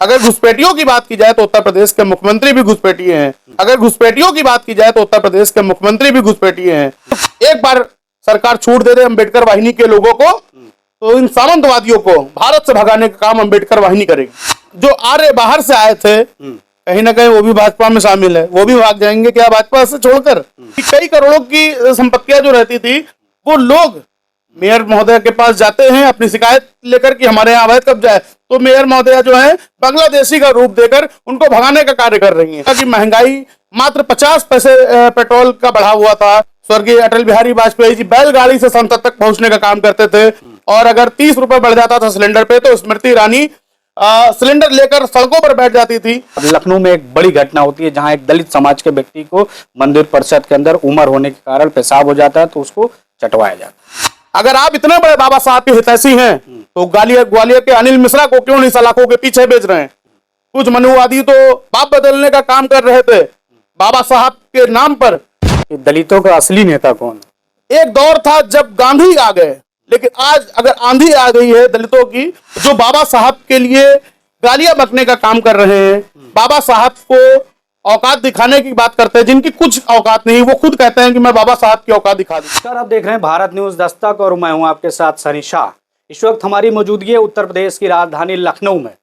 अगर घुसपैठियों की बात की जाए तो उत्तर प्रदेश के मुख्यमंत्री भी घुसपैठिए हैं। अगर घुसपैठियों की बात की जाए तो उत्तर प्रदेश के मुख्यमंत्री भी घुसपैठिए हैं। एक बार सरकार छूट दे दे अम्बेडकर वाहिनी के लोगों को, तो इन सामंतवादियों को भारत से भगाने का काम अम्बेडकर वाहिनी करेगी। जो आर्य बाहर से आए थे, कहीं ना कहीं वो भी भाजपा में शामिल है, वो भी भाग जाएंगे क्या भाजपा से छोड़कर। कई करोड़ों की संपत्तियां जो रहती थी, वो लोग मेयर महोदय के पास जाते हैं अपनी शिकायत लेकर कि हमारे यहाँ अवैध कब्जा है, तो मेयर महोदया जो है बांग्लादेशी का रूप देकर उनको भगाने का कार्य कर रही हैं। कि महंगाई मात्र 50 पैसे पेट्रोल का बढ़ा हुआ था। स्वर्गीय अटल बिहारी वाजपेयी जी बैलगाड़ी से संसद तक पहुंचने का काम करते थे, और अगर 30 रुपए बढ़ जाता था सिलेंडर पे तो स्मृति ईरानी सिलेंडर लेकर सड़कों पर बैठ जाती थी। लखनऊ में एक बड़ी घटना होती है जहां एक दलित समाज के व्यक्ति को मंदिर परिषद के अंदर उम्र होने के कारण पेशाब हो जाता है, तो उसको चटवाया जाता है। अगर आप इतने बड़े बाबा साहब के हितैषी हैं, तो ग्वालियर के अनिल मिश्रा को क्यों नहीं सलाखों के पीछे भेज रहे हैं? कुछ मनुवादी तो बाप बदलने का काम कर रहे थे बाबा साहब के नाम पर। दलितों का असली नेता कौन है? एक दौर था जब गांधी आ गए, लेकिन आज अगर आंधी आ गई है दलितों की, जो बाबा साहब के लिए गालियां बकने का काम कर रहे हैं, बाबा साहब को औकात दिखाने की बात करते हैं, जिनकी कुछ औकात नहीं, वो खुद कहते हैं कि मैं बाबा साहब की औकात दिखा दूं। सर, आप देख रहे हैं भारत न्यूज दस्तक और मैं हूं आपके साथ सनी शाह। इस वक्त हमारी मौजूदगी है उत्तर प्रदेश की राजधानी लखनऊ में।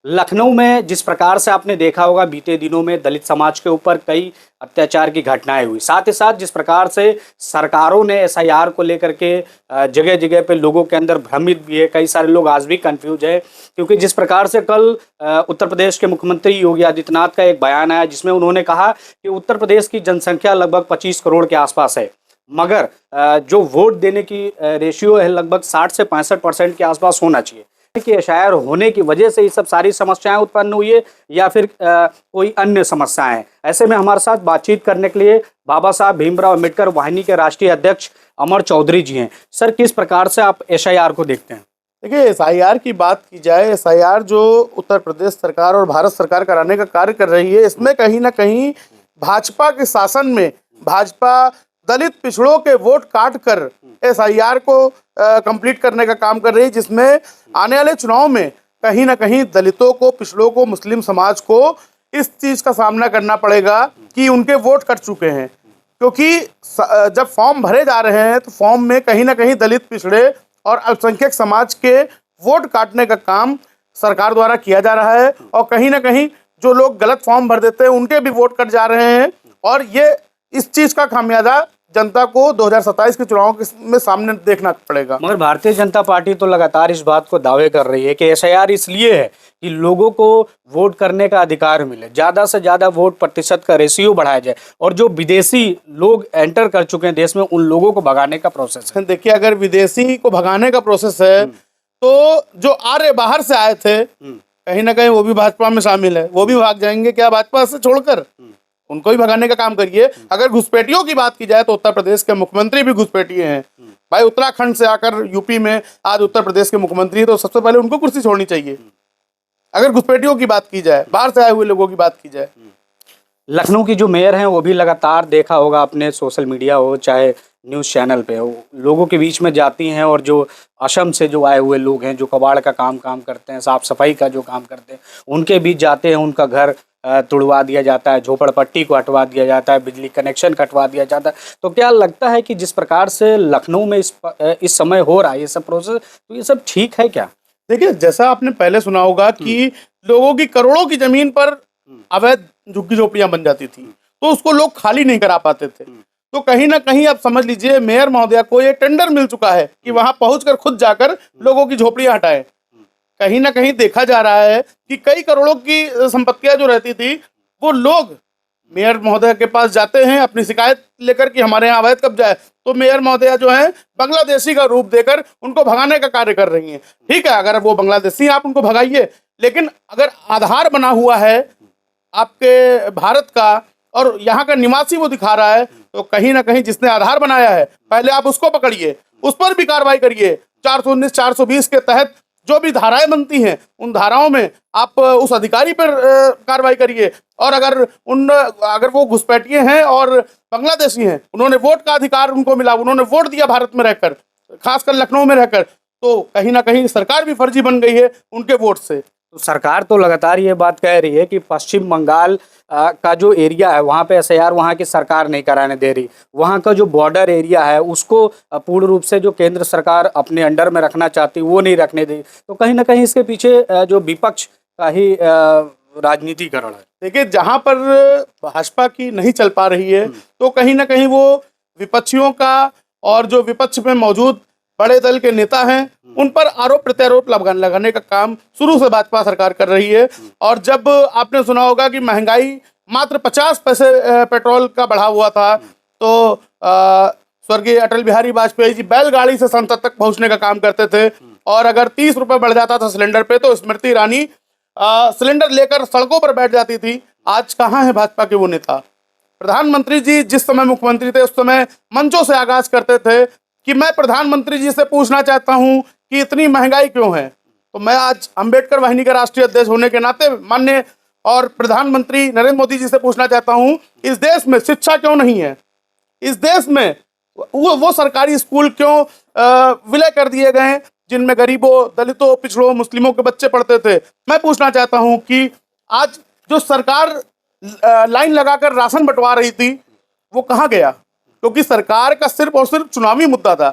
लखनऊ में जिस प्रकार से आपने देखा होगा बीते दिनों में दलित समाज के ऊपर कई अत्याचार की घटनाएं हुई, साथ ही साथ जिस प्रकार से सरकारों ने एसआईआर को लेकर के जगह जगह पे लोगों के अंदर भ्रमित भी है, कई सारे लोग आज भी कंफ्यूज है, क्योंकि जिस प्रकार से कल उत्तर प्रदेश के मुख्यमंत्री योगी आदित्यनाथ का एक बयान आया जिसमें उन्होंने कहा कि उत्तर प्रदेश की जनसंख्या लगभग 25 करोड़ के आसपास है, मगर जो वोट देने की रेशियो है लगभग 60 से 65% के आसपास होना चाहिए। कि एसआईआर होने की वजह से ये सब सारी समस्याएं उत्पन्न हुई है या फिर कोई अन्य समस्याएं? ऐसे में हमारे साथ बातचीत करने के लिए बाबा साहब भीमराव अम्बेडकर वाहिनी के राष्ट्रीय अध्यक्ष अमर चौधरी जी हैं। सर, किस प्रकार से आप एसआईआर को देखते हैं? देखिए, एसआईआर की बात की जाए, एसआईआर जो उत्तर प्रदेश सरकार और भारत सरकार कराने का कार्य कर रही है, इसमें कहीं ना कहीं भाजपा के शासन में भाजपा दलित पिछड़ों के वोट काट कर एसआईआर को कंप्लीट करने का काम कर रही है, जिसमें आने वाले चुनाव में कहीं ना कहीं दलितों को, पिछड़ों को, मुस्लिम समाज को इस चीज का सामना करना पड़ेगा कि उनके वोट कट चुके हैं। क्योंकि जब फॉर्म भरे जा रहे हैं तो फॉर्म में कहीं ना कहीं दलित, पिछड़े और अल्पसंख्यक समाज के वोट काटने का काम सरकार द्वारा किया जा रहा है, और कहीं ना कहीं जो लोग गलत फॉर्म भर देते हैं उनके भी वोट कट जा रहे हैं, और ये इस चीज का खामियाजा जनता को 2027 के चुनाव में सामने देखना पड़ेगा। मगर भारतीय जनता पार्टी तो लगातार इस बात को दावे कर रही है कि एसआईआर इसलिए है कि लोगों को वोट करने का अधिकार मिले, ज़्यादा से ज़्यादा वोट प्रतिशत का रेशियो बढ़ाया जाए, और जो विदेशी लोग एंटर कर चुके हैं देश में उन लोगों को भगाने का प्रोसेस है। देखिए, अगर विदेशी को भगाने का प्रोसेस है तो जो आर्य बाहर से आए थे, कहीं ना कहीं वो भी भाजपा में शामिल है, वो भी भाग जाएंगे क्या भाजपा से छोड़कर? उनको ही भगाने का काम करिए। अगर घुसपैठियों की बात की जाए तो उत्तर प्रदेश के मुख्यमंत्री भी घुसपैठिए हैं। भाई, उत्तराखंड से आकर यूपी में आज उत्तर प्रदेश के मुख्यमंत्री, तो सबसे पहले उनको कुर्सी छोड़नी चाहिए। अगर घुसपैठियों की बात की जाए, बाहर से आए हुए लोगों की बात की जाए। लखनऊ की जो मेयर हैं वो भी लगातार देखा होगा आपने, सोशल मीडिया हो चाहे न्यूज़ चैनल पे हो, लोगों के बीच में जाती हैं और जो असम से जो आए हुए लोग हैं, जो कबाड़ का काम करते हैं, साफ सफाई का जो काम करते हैं, उनके बीच जाते हैं, उनका घर तुड़वा दिया जाता है, झोपड़पट्टी को हटवा दिया जाता है, बिजली कनेक्शन कटवा दिया जाता है। तो क्या लगता है कि जिस प्रकार से लखनऊ में इस समय हो रहा है ये सब प्रोसेस, तो ये सब ठीक है क्या? देखिए, जैसा आपने पहले सुना होगा कि लोगों की करोड़ों की जमीन पर अवैध झुग्गी झोपड़ियां बन जाती थी, तो उसको लोग खाली नहीं करा पाते थे। तो कहीं ना कहीं आप समझ लीजिए मेयर महोदया को ये टेंडर मिल चुका है कि वहां पहुंचकर खुद जाकर लोगों की झोपड़ियां हटाएं। कहीं ना कहीं देखा जा रहा है कि कई करोड़ों की संपत्तियां जो रहती थी, वो लोग मेयर महोदय के पास जाते हैं अपनी शिकायत लेकर कि हमारे यहाँ अवैध कब्जा है, तो मेयर महोदया जो है बांग्लादेशी का रूप देकर उनको भगाने का कार्य कर रही हैं। ठीक है, अगर वो बांग्लादेशी आप उनको भगाइए, लेकिन अगर आधार बना हुआ है आपके भारत का और यहाँ का निवासी वो दिखा रहा है, तो कहीं ना कहीं जिसने आधार बनाया है पहले आप उसको पकड़िए, उस पर भी कार्रवाई करिए। 419, 420 के तहत जो भी धाराएं बनती हैं उन धाराओं में आप उस अधिकारी पर कार्रवाई करिए। और अगर वो घुसपैठिए हैं और बांग्लादेशी हैं, उन्होंने वोट का अधिकार उनको मिला, उन्होंने वोट दिया भारत में रहकर, खासकर लखनऊ में रहकर, तो कहीं ना कहीं सरकार भी फर्जी बन गई है उनके वोट से। तो सरकार तो लगातार ये बात कह रही है कि पश्चिम बंगाल का जो एरिया है वहाँ पे एसआईआर वहाँ की सरकार नहीं कराने दे रही, वहाँ का जो बॉर्डर एरिया है उसको पूर्ण रूप से जो केंद्र सरकार अपने अंडर में रखना चाहती वो नहीं रखने दी। तो कहीं ना कहीं इसके पीछे जो विपक्ष का ही राजनीतिकरण है। देखिए, जहां पर भाजपा की नहीं चल पा रही है तो कहीं ना कहीं वो विपक्षियों का और जो विपक्ष में मौजूद बड़े दल के नेता हैं उन पर आरोप प्रत्यारोप लगाने का काम शुरू से भाजपा सरकार कर रही है। और जब आपने सुना होगा कि महंगाई मात्र 50 पैसे पेट्रोल का बढ़ा हुआ था, तो स्वर्गीय अटल बिहारी वाजपेयी जी बैलगाड़ी से संसद तक पहुंचने का काम करते थे, और अगर 30 रुपए बढ़ जाता था सिलेंडर पे तो स्मृति ईरानी सिलेंडर लेकर सड़कों पर बैठ जाती थी। आज कहाँ है भाजपा के वो नेता? प्रधानमंत्री जी जिस समय मुख्यमंत्री थे उस समय मंचों से आगाज करते थे कि मैं प्रधानमंत्री जी से पूछना चाहता हूं कि इतनी महंगाई क्यों है। तो मैं आज अंबेडकर वाहिनी का राष्ट्रीय अध्यक्ष होने के नाते माननीय और प्रधानमंत्री नरेंद्र मोदी जी से पूछना चाहता हूं, इस देश में शिक्षा क्यों नहीं है? इस देश में वो सरकारी स्कूल क्यों विलय कर दिए गए हैं जिनमें गरीबों, दलितों, पिछड़ों, मुस्लिमों के बच्चे पढ़ते थे? मैं पूछना चाहता हूं कि आज जो सरकार लाइन लगाकर राशन बंटवा रही थी वो कहाँ गया? क्योंकि सरकार का सिर्फ और सिर्फ चुनावी मुद्दा था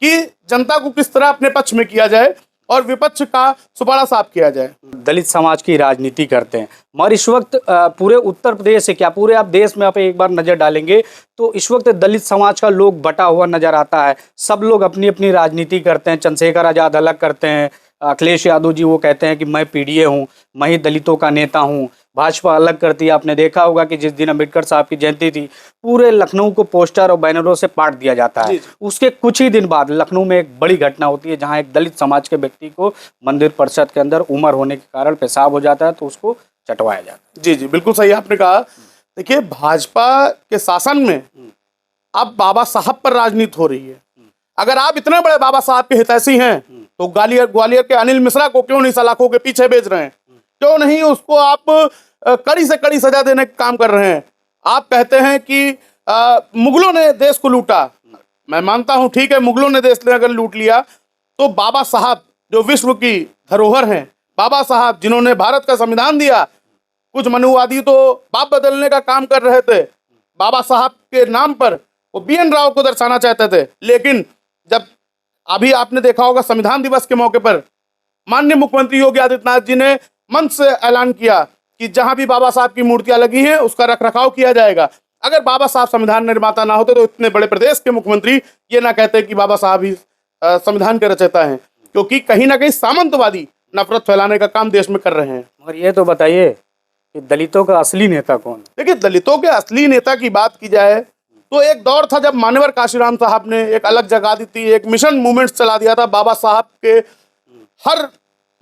कि जनता को किस तरह अपने पक्ष में किया जाए और विपक्ष का सुपाड़ा साफ किया जाए। दलित समाज की राजनीति करते हैं, मगर इस वक्त पूरे उत्तर प्रदेश से क्या पूरे आप देश में आप एक बार नजर डालेंगे तो इस वक्त दलित समाज का लोग बटा हुआ नजर आता है। सब लोग अपनी अपनी राजनीति करते हैं। चंद्रशेखर आजाद अलग करते हैं, अखिलेश यादव जी वो कहते हैं कि मैं पीडीए हूँ, मैं ही दलितों का नेता हूँ। भाजपा अलग करती है। आपने देखा होगा कि जिस दिन अम्बेडकर साहब की जयंती थी पूरे लखनऊ को पोस्टर और बैनरों से पाट दिया जाता है। उसके कुछ ही दिन बाद लखनऊ में एक बड़ी घटना होती है जहां एक दलित समाज के व्यक्ति को मंदिर परिषद के अंदर उम्र होने के कारण पेशाब हो जाता है तो उसको चटवाया जाता है। जी जी, बिल्कुल सही आपने कहा। देखिए, भाजपा के शासन में अब बाबा साहब पर राजनीति हो रही है। अगर आप इतने बड़े बाबा साहब के हितैषी हैं तो ग्वालियर के अनिल मिश्रा को क्यों नहीं सलाखों के पीछे भेज रहे हैं? क्यों नहीं उसको आप कड़ी से कड़ी सजा देने का काम कर रहे हैं? आप कहते हैं कि मुगलों ने देश को लूटा। मैं मानता हूं, ठीक है, मुगलों ने देश ने अगर लूट लिया तो बाबा साहब जो विश्व की धरोहर हैं, बाबा साहब जिन्होंने भारत का संविधान दिया, कुछ मनुवादी तो बाप बदलने का काम कर रहे थे बाबा साहब के नाम पर, वो BN राव को दर्शाना चाहते थे। लेकिन जब अभी आपने देखा होगा संविधान दिवस के मौके पर माननीय मुख्यमंत्री योगी आदित्यनाथ जी ने मंच से ऐलान किया कि जहां भी बाबा साहब की मूर्तियां लगी हैं उसका रखरखाव किया जाएगा। अगर बाबा साहब संविधान निर्माता ना होते तो इतने बड़े प्रदेश के मुख्यमंत्री ये ना कहते कि बाबा साहब ही संविधान के रचयिता हैं, क्योंकि कहीं ना कहीं सामंतवादी नफरत फैलाने का काम देश में कर रहे हैं। और ये तो बताइए कि दलितों का असली नेता कौन है? देखिए, दलितों के असली नेता की बात की जाए तो एक दौर था जब मान्यवर काशीराम साहब ने एक अलग जगह दी थी, एक मिशन मूवमेंट चला दिया था, बाबा साहब के हर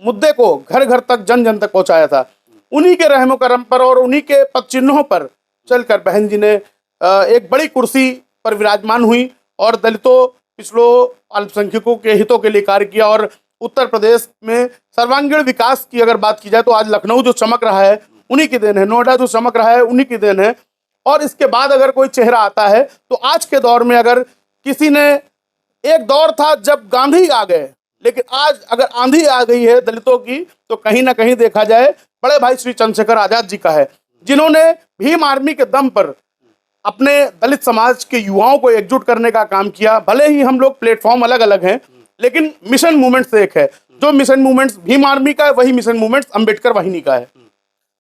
मुद्दे को घर घर तक, जन जन तक पहुंचाया था। उन्हीं के रहमो करम पर और उन्हीं के पद चिन्हों पर चलकर बहन जी ने एक बड़ी कुर्सी पर विराजमान हुई और दलितों, पिछड़ों, अल्पसंख्यकों के हितों के लिए कार्य किया। और उत्तर प्रदेश में सर्वांगीण विकास की अगर बात की जाए तो आज लखनऊ जो चमक रहा है उन्हीं की देन है, नोएडा जो चमक रहा है उन्हीं की देन है। और इसके बाद अगर कोई चेहरा आता है तो आज के दौर में अगर किसी ने, एक दौर था जब गांधी आ गए, लेकिन आज अगर आंधी आ गई है दलितों की तो कहीं ना कहीं देखा जाए बड़े भाई श्री चंद्रशेखर आजाद जी का है, जिन्होंने भीम आर्मी के दम पर अपने दलित समाज के युवाओं को एकजुट करने का काम किया। भले ही हम लोग प्लेटफॉर्म अलग अलग हैं लेकिन मिशन मूवमेंट से एक है। जो मिशन मूवमेंट भीम आर्मी का है वही मिशन मूवमेंट अम्बेडकर वाहिनी का है।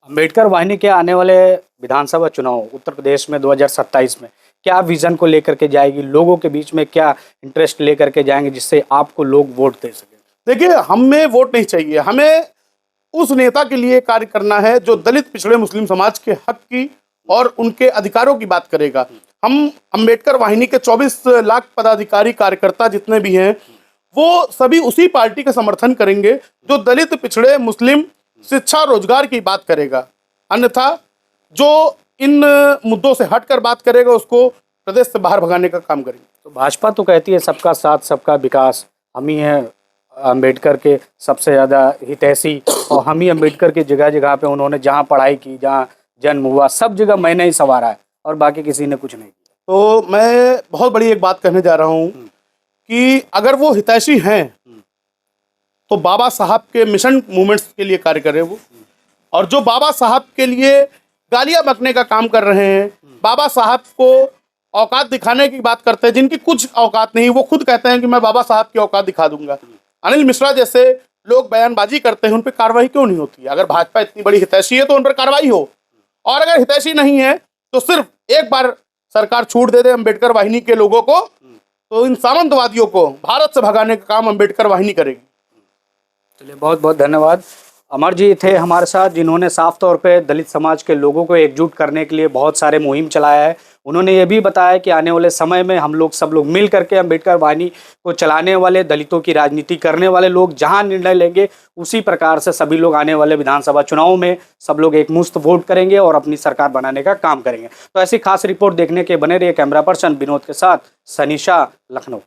अम्बेडकर वाहिनी के आने वाले विधानसभा चुनाव उत्तर प्रदेश में 2027 में क्या विजन को लेकर के जाएगी, लोगों के बीच में क्या इंटरेस्ट लेकर के जाएंगे जिससे आपको लोग वोट दे सके? देखिए, हमें वोट नहीं चाहिए, हमें उस नेता के लिए कार्य करना है जो दलित, पिछड़े, मुस्लिम समाज के हक की और उनके अधिकारों की बात करेगा। हम अम्बेडकर वाहिनी के 24 लाख पदाधिकारी, कार्यकर्ता जितने भी हैं वो सभी उसी पार्टी का समर्थन करेंगे जो दलित, पिछड़े, मुस्लिम, शिक्षा, रोजगार की बात करेगा। अन्यथा जो इन मुद्दों से हटकर बात करेगा उसको प्रदेश से बाहर भगाने का काम करेंगे। तो भाजपा तो कहती है सबका साथ सबका विकास, हम ही हैं अम्बेडकर के सबसे ज़्यादा हितैषी और हम ही अम्बेडकर की जगह जगह पे उन्होंने जहाँ पढ़ाई की, जहाँ जन्म हुआ, सब जगह मैंने ही संवारा है और बाकी किसी ने कुछ नहीं किया। तो मैं बहुत बड़ी एक बात कहने जा रहा हूँ कि अगर वो हितैषी हैं तो बाबा साहब के मिशन मूवमेंट्स के लिए कार्य कर रहे हैं वो, और जो बाबा साहब के लिए गालियां बकने का काम कर रहे हैं, बाबा साहब को औकात दिखाने की बात करते हैं, जिनकी कुछ औकात नहीं, वो खुद कहते हैं कि मैं बाबा साहब की औकात दिखा दूंगा। अनिल मिश्रा जैसे लोग बयानबाजी करते हैं, उन पर कार्रवाई क्यों नहीं होती? अगर भाजपा इतनी बड़ी हितैषी है तो उन पर कार्रवाई हो, और अगर हितैषी नहीं है तो सिर्फ एक बार सरकार छूट दे दे अम्बेडकर वाहिनी के लोगों को, तो इन सामंतवादियों को भारत से भगाने का काम अम्बेडकर वाहिनी करेगी। चलिए, बहुत बहुत धन्यवाद। अमर जी थे हमारे साथ, जिन्होंने साफ तौर पे दलित समाज के लोगों को एकजुट करने के लिए बहुत सारे मुहिम चलाया है। उन्होंने ये भी बताया कि आने वाले समय में हम लोग सब लोग मिल करके अम्बेडकर वाहिनी को चलाने वाले, दलितों की राजनीति करने वाले लोग जहां निर्णय लेंगे उसी प्रकार से सभी लोग आने वाले विधानसभा चुनाव में सब लोग एक मुश्त वोट करेंगे और अपनी सरकार बनाने का काम करेंगे। तो ऐसी खास रिपोर्ट देखने के बने रहिए। कैमरा पर्सन विनोद के साथ सनी शाह, लखनऊ।